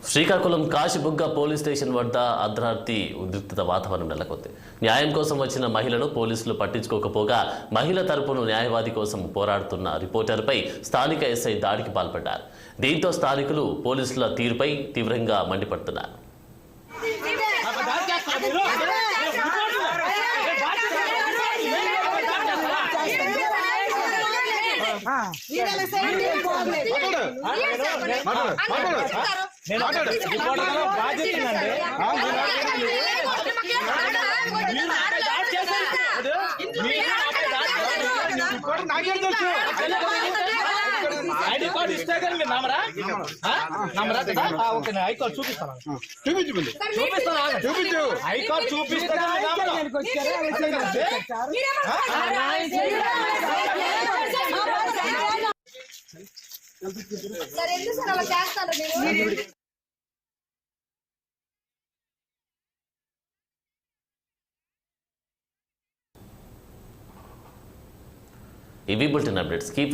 Srikakulam Kashibugga police station వద్ద అర్ధరాత్రి ఉద్రిక్తత వాతావరణం నెలకొంది. న్యాయం కోసం వచ్చిన మహిళను పోలీసులు పట్టించుకోకపోగా మహిళ తరపున న్యాయవాది కోసం పోరాడుతున్న రిపోర్టర్పై స్థానిక ఎస్ఐ దాడికి పాల్పడ్డారు. దీంతో స్థానికులు పోలీసుల తీరుపై తీవ్రంగా మండిపడుతున్నారు. ఐడి కార్డు ఇస్తే కానీ మీరు నమ్మరా? ఓకే, ఐ కార్డు చూపిస్తాను. చూపించు. ఐ కార్డు చూపిస్తే ఇవి బులెటిన్ అప్డేట్స్. కీప్